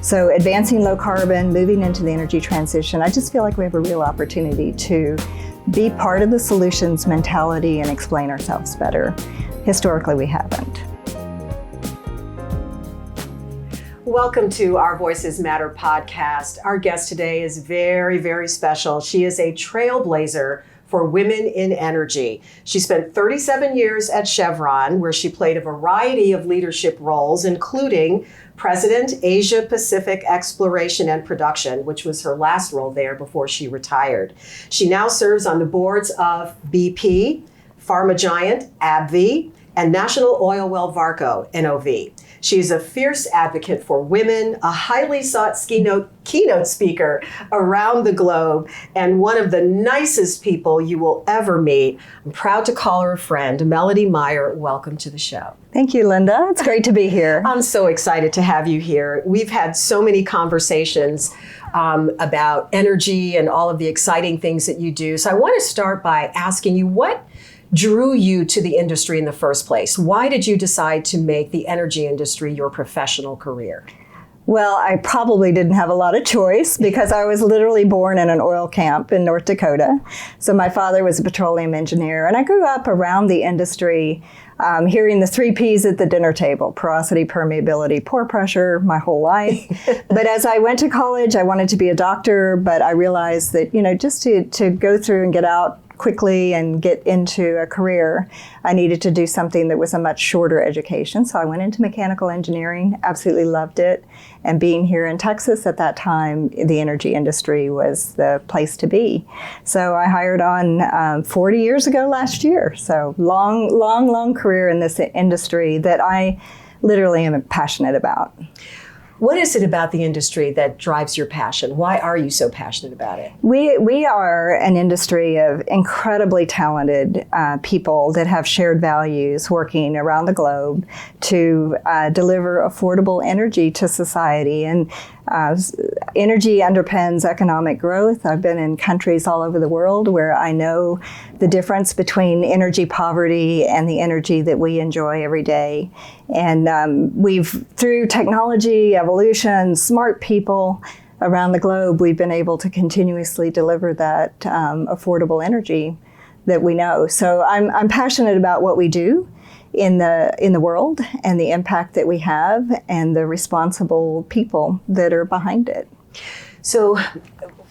So advancing low carbon, moving into the energy transition, I just feel like we have a real opportunity to be part of the solutions mentality and explain ourselves better. Historically, we haven't. Welcome to our Voices Matter podcast. Our guest today is very, very special. She is a trailblazer for women in energy. She spent 37 years at Chevron, where she played a variety of leadership roles, including President, Asia Pacific Exploration and Production, which was her last role there before she retired. She now serves on the boards of BP, pharma giant AbbVie, and National Oil Well Varco, NOV. She's a fierce advocate for women, a highly sought keynote speaker around the globe, and one of the nicest people you will ever meet. I'm proud to call her a friend. Melody Meyer, welcome to the show. Thank you, Linda. It's great to be here. I'm so excited to have you here. We've had so many conversations about energy and all of the exciting things that you do. So I want to start by asking you, what drew you to the industry in the first place? Why did you decide to make the energy industry your professional career? Well, I probably didn't have a lot of choice because I was literally born in an oil camp in North Dakota. So my father was a petroleum engineer, and I grew up around the industry, hearing the 3 Ps at the dinner table: porosity, permeability, pore pressure, my whole life. But as I went to college, I wanted to be a doctor, but I realized that, just to go through and get out quickly and get into a career, I needed to do something that was a much shorter education. So I went into mechanical engineering, absolutely loved it. And being here in Texas at that time, the energy industry was the place to be. So I hired on 40 years ago last year. So long career in this industry that I literally am passionate about. What is it about the industry that drives your passion? Why are you so passionate about it? We are an industry of incredibly talented people that have shared values working around the globe to deliver affordable energy to society. And energy underpins economic growth. I've been in countries all over the world where I know the difference between energy poverty and the energy that we enjoy every day. And through technology, evolution, smart people around the globe, we've been able to continuously deliver that affordable energy that we know. So I'm passionate about what we do in the world and the impact that we have and the responsible people that are behind it. So,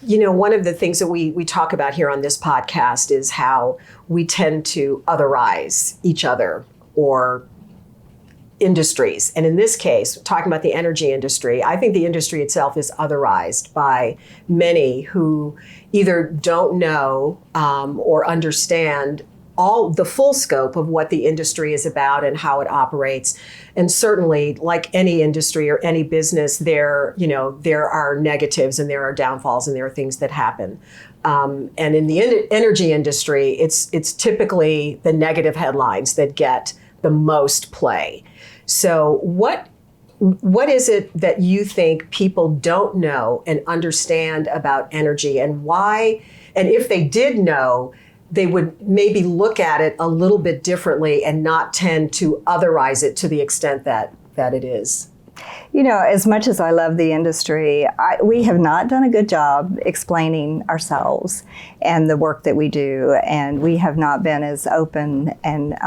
one of the things that we talk about here on this podcast is how we tend to otherize each other or industries. And in this case, talking about the energy industry, I think the industry itself is otherized by many who either don't know or understand all the full scope of what the industry is about and how it operates. And certainly, like any industry or any business, there are negatives and there are downfalls and there are things that happen. And in the energy industry, it's typically the negative headlines that get the most play. So what is it that you think people don't know and understand about energy, and why? And if they did know, they would maybe look at it a little bit differently and not tend to otherize it to the extent that it is. As much as I love the industry, we have not done a good job explaining ourselves and the work that we do, and we have not been as open and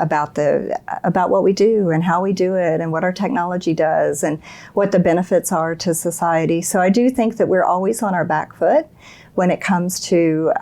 about what we do and how we do it and what our technology does and what the benefits are to society. So I do think that we're always on our back foot when it comes to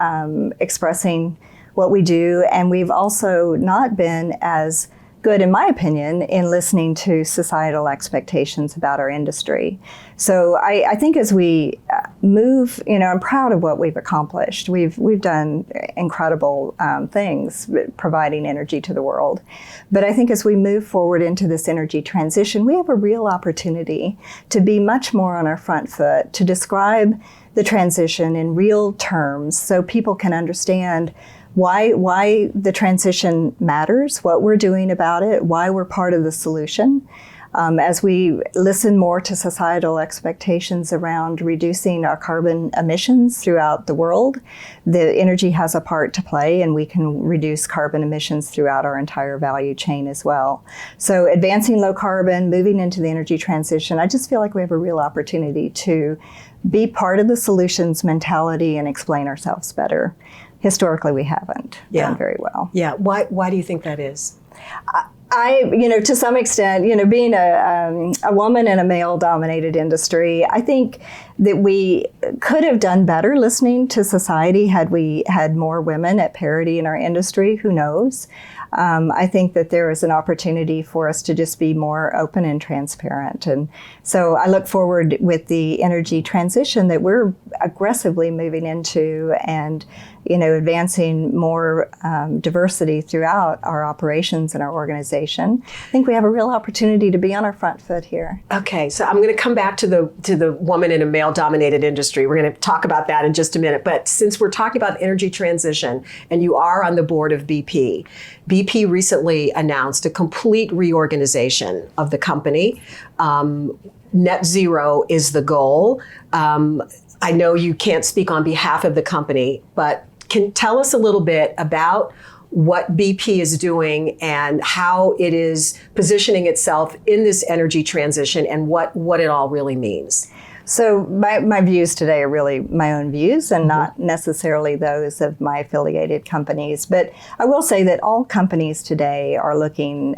expressing what we do, and we've also not been as good, in my opinion, in listening to societal expectations about our industry. So I think as we move, I'm proud of what we've accomplished. We've done incredible things providing energy to the world. But I think as we move forward into this energy transition, we have a real opportunity to be much more on our front foot, to describe the transition in real terms so people can understand why the transition matters, what we're doing about it, why we're part of the solution. As we listen more to societal expectations around reducing our carbon emissions throughout the world, the energy has a part to play, and we can reduce carbon emissions throughout our entire value chain as well. So advancing low carbon, moving into the energy transition, I just feel like we have a real opportunity to be part of the solutions mentality and explain ourselves better. Historically, we haven't done very well. Yeah. Why do you think that is? To some extent, being a woman in a male-dominated industry, I think that we could have done better listening to society had we had more women at parity in our industry. Who knows? I think that there is an opportunity for us to just be more open and transparent. And so I look forward with the energy transition that we're aggressively moving into and, advancing more diversity throughout our operations and our organization. I think we have a real opportunity to be on our front foot here. Okay, so I'm going to come back to the woman in a male-dominated industry. We're going to talk about that in just a minute. But since we're talking about energy transition, and you are on the board of BP, BP recently announced a complete reorganization of the company. Net zero is the goal. I know you can't speak on behalf of the company, but can tell us a little bit about what BP is doing and how it is positioning itself in this energy transition and what it all really means. So my views today are really my own views and not necessarily those of my affiliated companies. But I will say that all companies today are looking,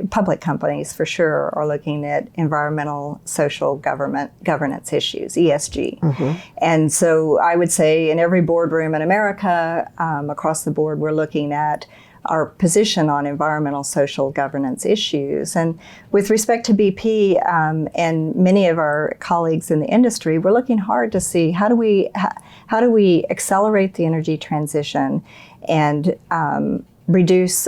public companies for sure, are looking at environmental, social, governance issues, ESG. And so I would say in every boardroom in America, across the board, we're looking at our position on environmental, social governance issues. And with respect to BP and many of our colleagues in the industry, we're looking hard to see how do we accelerate the energy transition and reduce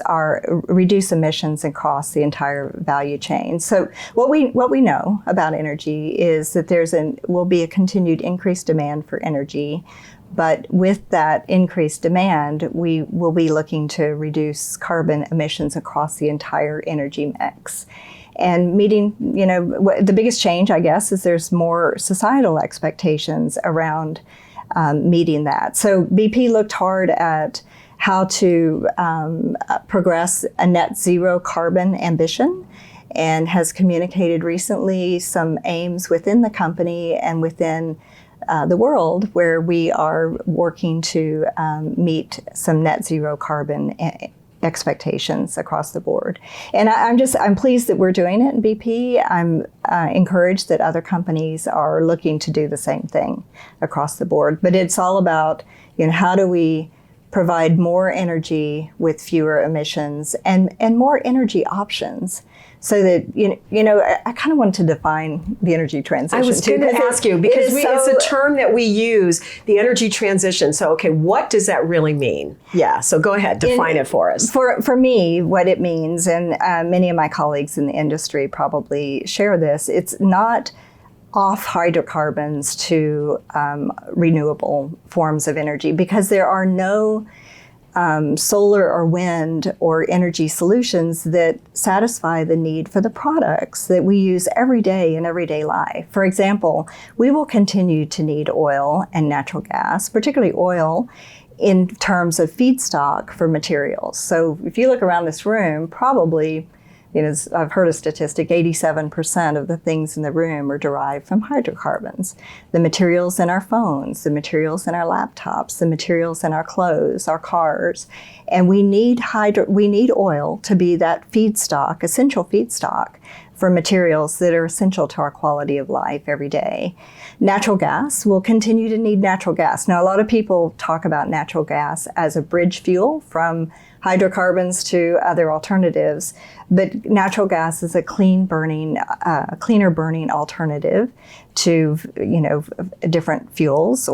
emissions across the entire value chain. So what we know about energy is that will be a continued increased demand for energy. But with that increased demand, we will be looking to reduce carbon emissions across the entire energy mix. And meeting, the biggest change, I guess, is there's more societal expectations around meeting that. So BP looked hard at how to progress a net zero carbon ambition and has communicated recently some aims within the company and within the world where we are working to meet some net zero carbon expectations across the board. And I'm pleased that we're doing it in BP. I'm encouraged that other companies are looking to do the same thing across the board. But it's all about, how do we provide more energy with fewer emissions and more energy options. So that, I kind of wanted to define the energy transition. I was going to ask you, because it's a term that we use, the energy transition. So, okay, what does that really mean? Yeah, so go ahead, define it for us. For me, what it means, and many of my colleagues in the industry probably share this, it's not off hydrocarbons to renewable forms of energy, because there are no solar or wind or energy solutions that satisfy the need for the products that we use every day in everyday life. For example, we will continue to need oil and natural gas, particularly oil, in terms of feedstock for materials. So if you look around this room, probably, I've heard a statistic, 87% of the things in the room are derived from hydrocarbons. The materials in our phones, the materials in our laptops, the materials in our clothes, our cars. And we need oil to be that feedstock, essential feedstock for materials that are essential to our quality of life every day. Natural gas, we'll continue to need natural gas. Now, a lot of people talk about natural gas as a bridge fuel from hydrocarbons to other alternatives, but natural gas is a cleaner burning alternative to different fuels,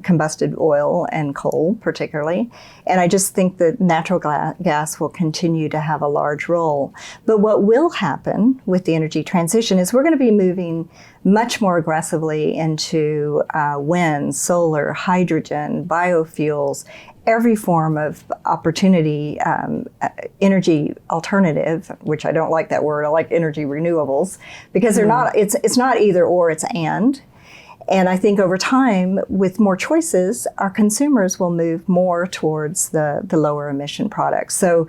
combusted oil and coal particularly. And I just think that natural gas will continue to have a large role. But what will happen with the energy transition is we're going to be moving much more aggressively into wind, solar, hydrogen, biofuels, every form of opportunity, energy alternative, which I don't like that word. I like energy renewables because they're not. It's not either or. It's and. And I think over time, with more choices, our consumers will move more towards the lower emission products. So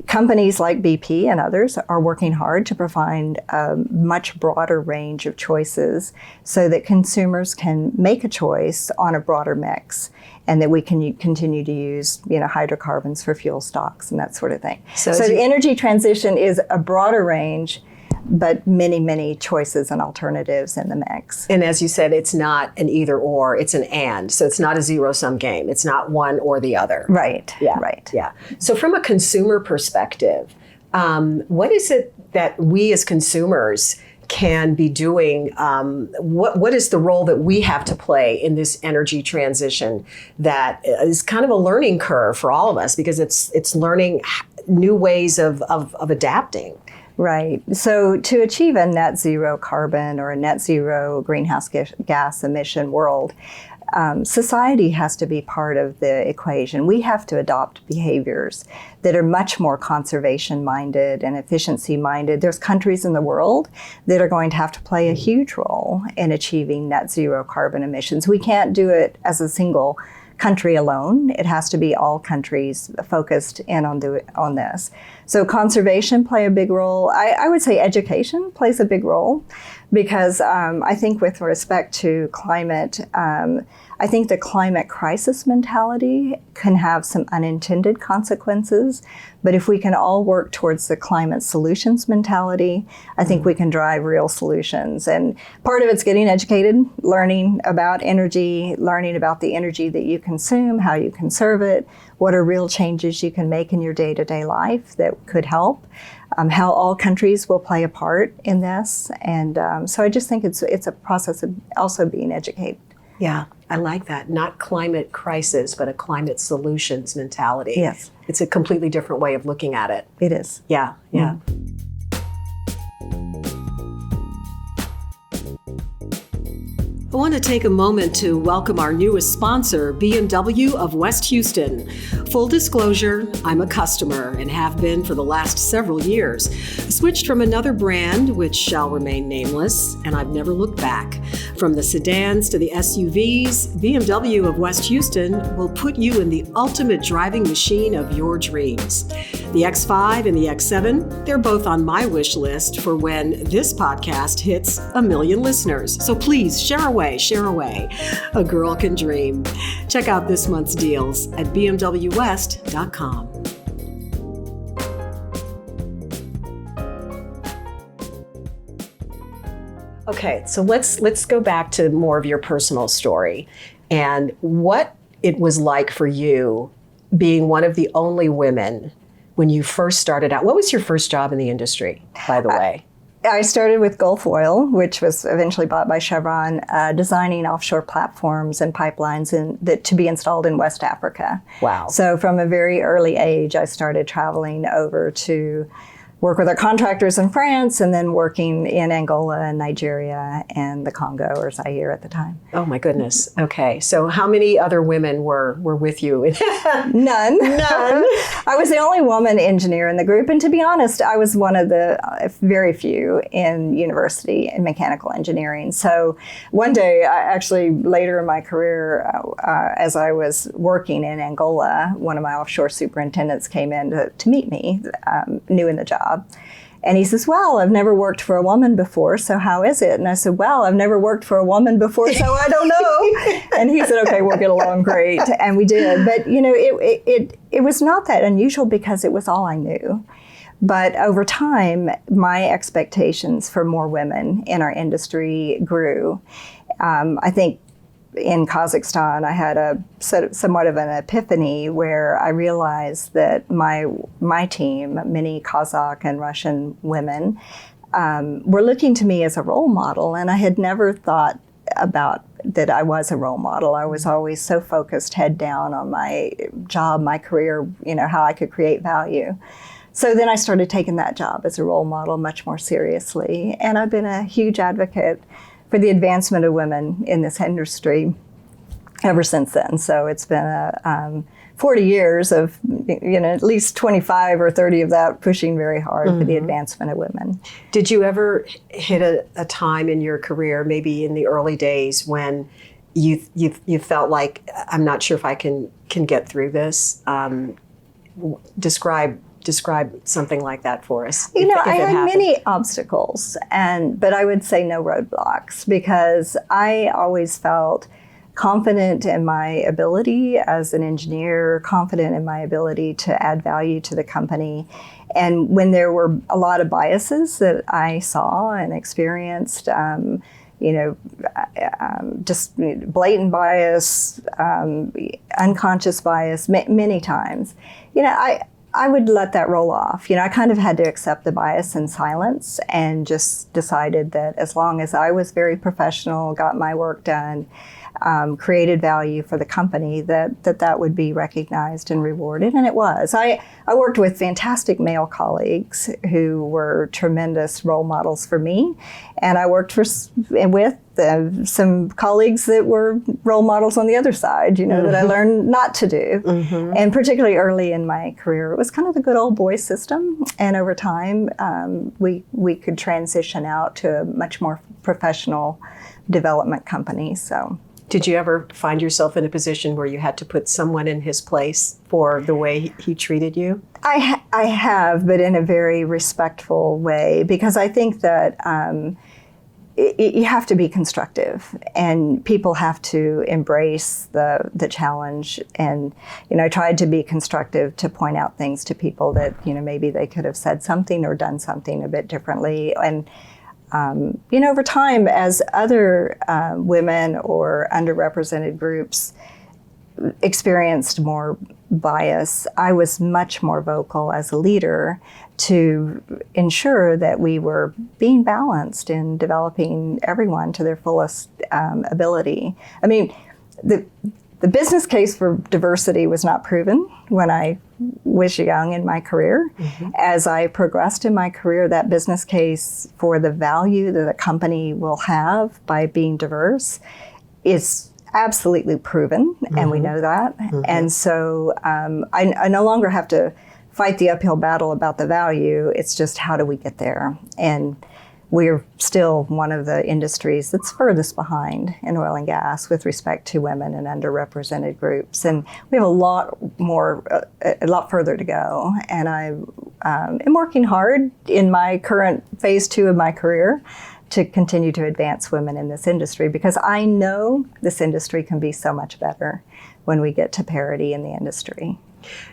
companies like BP and others are working hard to provide a much broader range of choices so that consumers can make a choice on a broader mix, and that we can continue to use, hydrocarbons for fuel stocks and that sort of thing. So the energy transition is a broader range, but many, many choices and alternatives in the mix. And as you said, it's not an either or, it's an and. So it's not a zero-sum game. It's not one or the other. Right. Yeah. Right. Yeah. So from a consumer perspective, what is it that we as consumers can be doing? What is the role that we have to play in this energy transition that is kind of a learning curve for all of us, because it's learning new ways of adapting? Right. So to achieve a net zero carbon or a net zero greenhouse gas emission world, society has to be part of the equation. We have to adopt behaviors that are much more conservation minded and efficiency minded. There's countries in the world that are going to have to play a huge role in achieving net zero carbon emissions. We can't do it as a single country alone. It has to be all countries focused in on this. So conservation play a big role. I would say education plays a big role, because I think with respect to climate, I think the climate crisis mentality can have some unintended consequences. But if we can all work towards the climate solutions mentality, I think we can drive real solutions. And part of it's getting educated, learning about energy, learning about the energy that you consume, how you conserve it, what are real changes you can make in your day-to-day life that could help, how all countries will play a part in this. And so I just think it's a process of also being educated. Yeah, I like that. Not climate crisis, but a climate solutions mentality. Yes. It's a completely different way of looking at it. It is. Yeah, yeah. I want to take a moment to welcome our newest sponsor, BMW of West Houston. Full disclosure, I'm a customer and have been for the last several years. I switched from another brand, which shall remain nameless, and I've never looked back. From the sedans to the SUVs, BMW of West Houston will put you in the ultimate driving machine of your dreams. The X5 and the X7, they're both on my wish list for when this podcast hits 1 million listeners. So please share away. A girl can dream. Check out this month's deals at bmwwest.com. Okay, so let's go back to more of your personal story and what it was like for you being one of the only women when you first started out. What was your first job in the industry, by the way? I started with Gulf Oil, which was eventually bought by Chevron, designing offshore platforms and pipelines to be installed in West Africa. Wow. So from a very early age, I started traveling over to work with our contractors in France, and then working in Angola and Nigeria and the Congo, or Zaire at the time. Oh my goodness. Okay. So how many other women were with you? None. None. I was the only woman engineer in the group. And to be honest, I was one of the very few in university in mechanical engineering. So one day, later in my career, as I was working in Angola, one of my offshore superintendents came in to meet me, new in the job. And he says, well, I've never worked for a woman before, so how is it? And I said, well, I've never worked for a woman before, so I don't know. And he said, okay, we'll get along great. And we did. But, it was not that unusual because it was all I knew. But over time, my expectations for more women in our industry grew. I think in Kazakhstan, I had somewhat of an epiphany where I realized that my team, many Kazakh and Russian women, were looking to me as a role model, and I had never thought about that I was a role model. I was always so focused, head down on my job, my career, how I could create value. So then I started taking that job as a role model much more seriously, and I've been a huge advocate for the advancement of women in this industry ever since then. So it's been 40 years of, at least 25 or 30 of that pushing very hard for the advancement of women. Did you ever hit a time in your career, maybe in the early days, when you felt like, I'm not sure if I can get through this? Describe something like that for us. I had many obstacles, but I would say no roadblocks, because I always felt confident in my ability as an engineer, confident in my ability to add value to the company. And when there were a lot of biases that I saw and experienced, just blatant bias, unconscious bias, many times, I would let that roll off. I kind of had to accept the bias in silence, and just decided that as long as I was very professional, got my work done, created value for the company, that would be recognized and rewarded, and it was. I worked with fantastic male colleagues who were tremendous role models for me, and I worked with some colleagues that were role models on the other side, that I learned not to do. And particularly early in my career, it was kind of the good old boy system, and over time, we could transition out to a much more professional development company. So. Did you ever find yourself in a position where you had to put someone in his place for the way he treated you? I have, but in a very respectful way, because I think that you have to be constructive, and people have to embrace the challenge. And I tried to be constructive, to point out things to people that maybe they could have said something or done something a bit differently. And over time, as other women or underrepresented groups experienced more bias, I was much more vocal as a leader to ensure that we were being balanced in developing everyone to their fullest ability. I mean, the business case for diversity was not proven when I was young in my career. As I progressed in my career, that business case for the value that a company will have by being diverse is absolutely proven, and we know that. And so I no longer have to fight the uphill battle about the value. It's just, how do we get there? And we're still one of the industries that's furthest behind in oil and gas with respect to women and underrepresented groups. And we have a lot further to go. And I am working hard in my current phase 2 of my career to continue to advance women in this industry, because I know this industry can be so much better when we get to parity in the industry.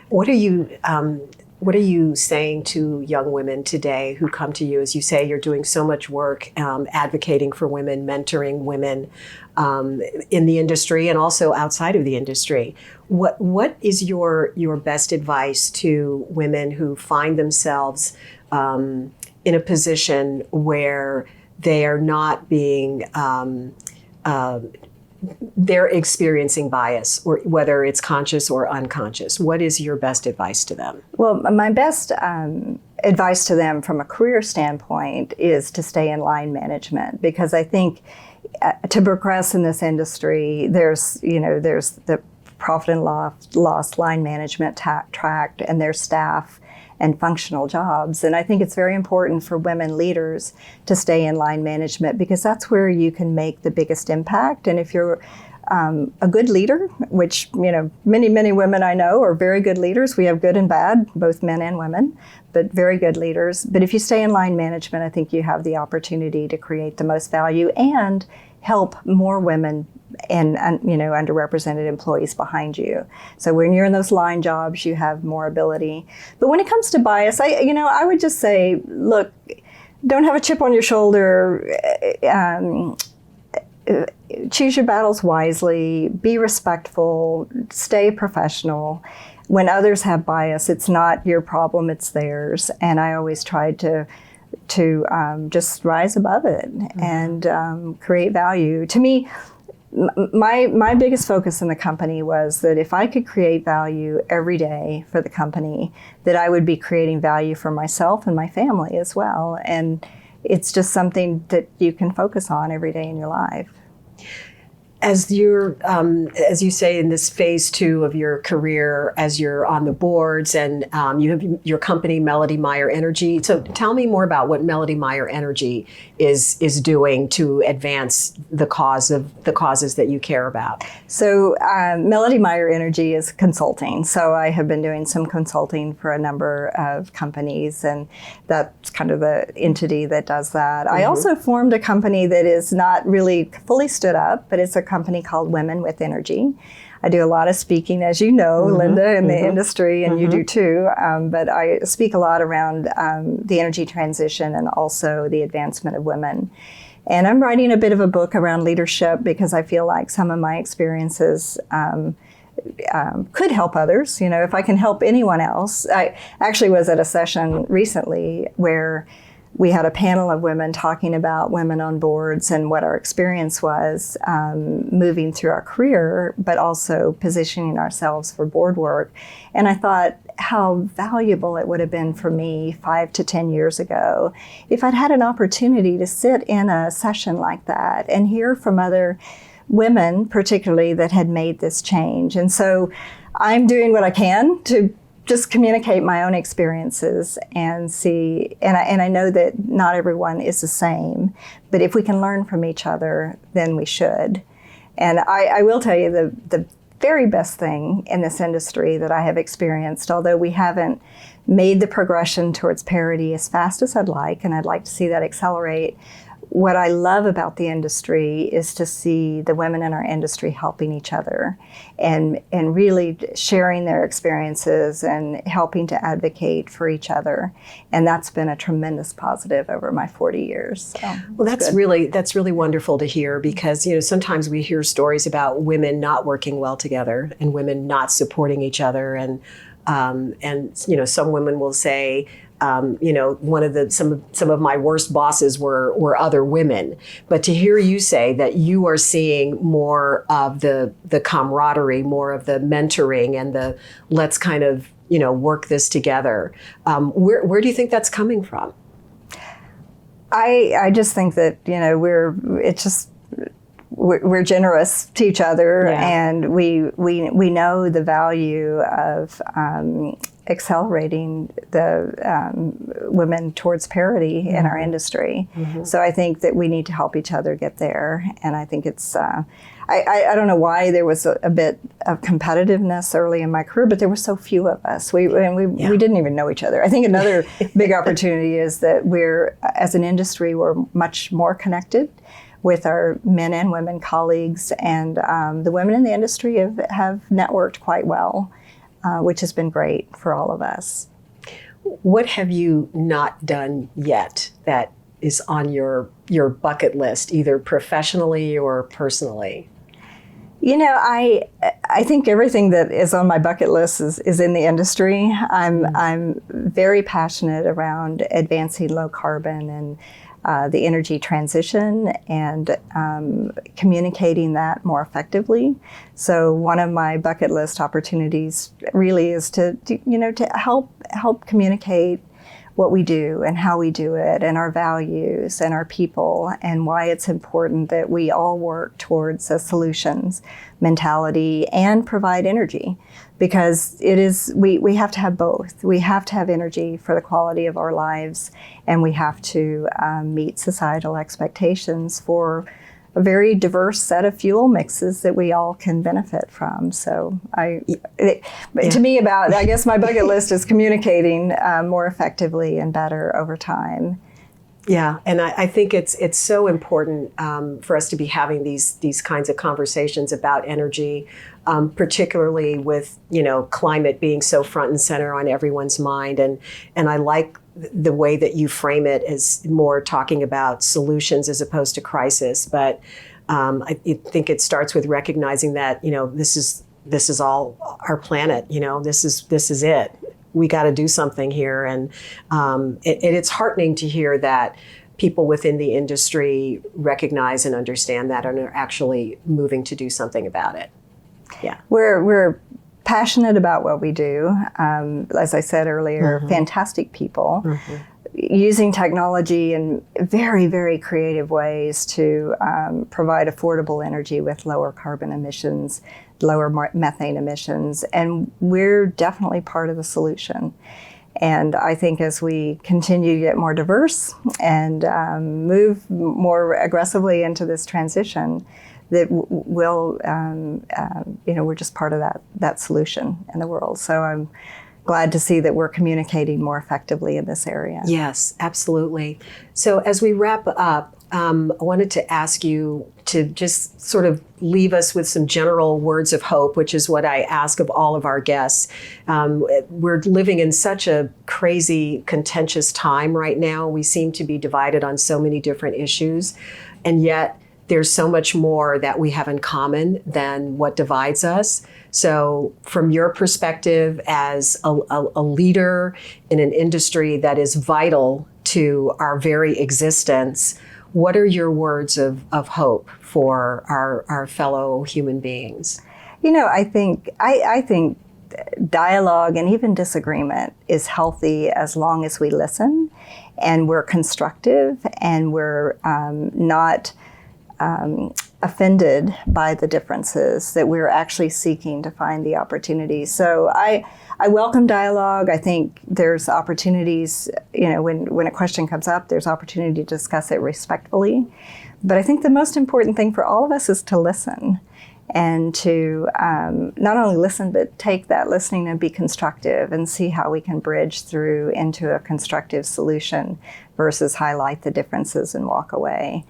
What are you saying to young women today who come to you? As you say, you're doing so much work advocating for women, mentoring women in the industry and also outside of the industry. What is your best advice to women who find themselves in a position where they are not being they're experiencing bias, or whether it's conscious or unconscious? What is your best advice to them? Well, my best advice to them from a career standpoint is to stay in line management, because I think to progress in this industry, there's the profit and loss line management tract, and there's staff and functional jobs. And I think it's very important for women leaders to stay in line management, because that's where you can make the biggest impact. And if you're a good leader, which many women I know are very good leaders. We have good and bad, both men and women, but very good leaders. But if you stay in line management, I think you have the opportunity to create the most value and help more women and underrepresented employees behind you. So when you're in those line jobs, you have more ability. But when it comes to bias, I would just say, look, don't have a chip on your shoulder. Choose your battles wisely. Be respectful. Stay professional. When others have bias, it's not your problem; it's theirs. And I always tried to just rise above it and create value. To me, my biggest focus in the company was that if I could create value every day for the company, that I would be creating value for myself and my family as well. And it's just something that you can focus on every day in your life. As you're, as you say, in this phase 2 of your career, as you're on the boards, and you have your company, Melody Meyer Energy. So tell me more about what Melody Meyer Energy is doing to advance the causes that you care about. So Melody Meyer Energy is consulting. So I have been doing some consulting for a number of companies, and that's kind of the entity that does that. I also formed a company that is not really fully stood up, but it's a company called Women with Energy. I do a lot of speaking, as you know, Linda, in the industry, and you do too. But I speak a lot around the energy transition and also the advancement of women. And I'm writing a bit of a book around leadership because I feel like some of my experiences could help others. You know, if I can help anyone else. I actually was at a session recently where we had a panel of women talking about women on boards and what our experience was moving through our career, but also positioning ourselves for board work. And I thought how valuable it would have been for me 5 to 10 years ago if I'd had an opportunity to sit in a session like that and hear from other women, particularly that had made this change. And so I'm doing what I can to just communicate my own experiences and see, and I know that not everyone is the same, but if we can learn from each other, then we should. And I will tell you the very best thing in this industry that I have experienced, although we haven't made the progression towards parity as fast as I'd like, and I'd like to see that accelerate. What I love about the industry is to see the women in our industry helping each other and really sharing their experiences and helping to advocate for each other. And that's been a tremendous positive over my 40 years. So, well, that's really wonderful to hear, because, you know, sometimes we hear stories about women not working well together and women not supporting each other. And you know, some women will say, you know, some of my worst bosses were other women. But to hear you say that you are seeing more of the camaraderie, more of the mentoring, and the let's kind of, you know, work this together. Where do you think that's coming from? I just think that, you know, we're generous to each other, and we know the value of accelerating the women towards parity in our industry. So I think that we need to help each other get there. And I think it's, I don't know why there was a bit of competitiveness early in my career, but there were so few of us. We didn't even know each other. I think another big opportunity is that as an industry, we're much more connected with our men and women colleagues, and the women in the industry have networked quite well, which has been great for all of us. What have you not done yet that is on your bucket list, either professionally or personally? You know, I think everything that is on my bucket list is in the industry. I'm very passionate around advancing low carbon and the energy transition and communicating that more effectively. So one of my bucket list opportunities really is to help communicate what we do and how we do it and our values and our people and why it's important that we all work towards a solutions mentality and provide energy, because we have to have both. We have to have energy for the quality of our lives, and we have to meet societal expectations for a very diverse set of fuel mixes that we all can benefit from. So to me, I guess my bucket list is communicating more effectively and better over time. Yeah, and I think it's so important for us to be having these kinds of conversations about energy, particularly with, you know, climate being so front and center on everyone's mind. And I like the way that you frame it as more talking about solutions as opposed to crisis. But I think it starts with recognizing that, you know, this is all our planet. You know, this is it. We got to do something here, and it's heartening to hear that people within the industry recognize and understand that and are actually moving to do something about it. Yeah, we're passionate about what we do. As I said earlier, fantastic people, using technology in very, very creative ways to provide affordable energy with lower carbon emissions, lower methane emissions, and we're definitely part of the solution. And I think as we continue to get more diverse and move more aggressively into this transition, that we'll, we're just part of that solution in the world. So I'm glad to see that we're communicating more effectively in this area. Yes, absolutely. So as we wrap up, I wanted to ask you to just sort of leave us with some general words of hope, which is what I ask of all of our guests. We're living in such a crazy, contentious time right now. We seem to be divided on so many different issues, and yet there's so much more that we have in common than what divides us. So from your perspective as a leader in an industry that is vital to our very existence, what are your words of hope for our fellow human beings? I think dialogue and even disagreement is healthy as long as we listen and we're constructive and we're not offended by the differences, that we're actually seeking to find the opportunities. So I welcome dialogue. I think there's opportunities, when a question comes up, there's opportunity to discuss it respectfully. But I think the most important thing for all of us is to listen and to not only listen, but take that listening and be constructive and see how we can bridge through into a constructive solution versus highlight the differences and walk away.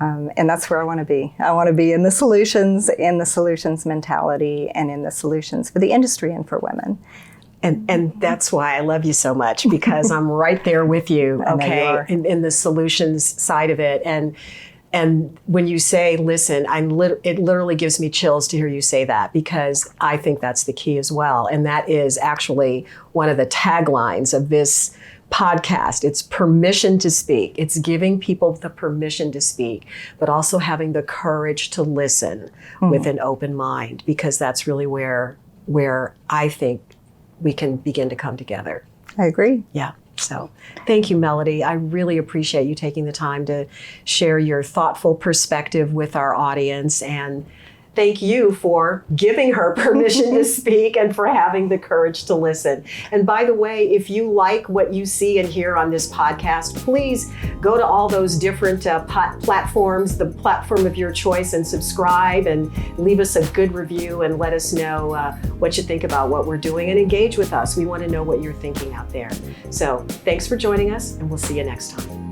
And that's where I want to be. I want to be in the solutions mentality, and in the solutions for the industry and for women. And that's why I love you so much, because I'm right there with you, okay, in the solutions side of it. And when you say listen, it literally gives me chills to hear you say that, because I think that's the key as well. And that is actually one of the taglines of this podcast. It's permission to speak. It's giving people the permission to speak, but also having the courage to listen with an open mind, because that's really where I think we can begin to come together. I agree. Yeah. So thank you, Melody. I really appreciate you taking the time to share your thoughtful perspective with our audience, and thank you for giving her permission to speak and for having the courage to listen. And by the way, if you like what you see and hear on this podcast, please go to all those different platforms, the platform of your choice, and subscribe and leave us a good review and let us know what you think about what we're doing, and engage with us. We want to know what you're thinking out there. So thanks for joining us, and we'll see you next time.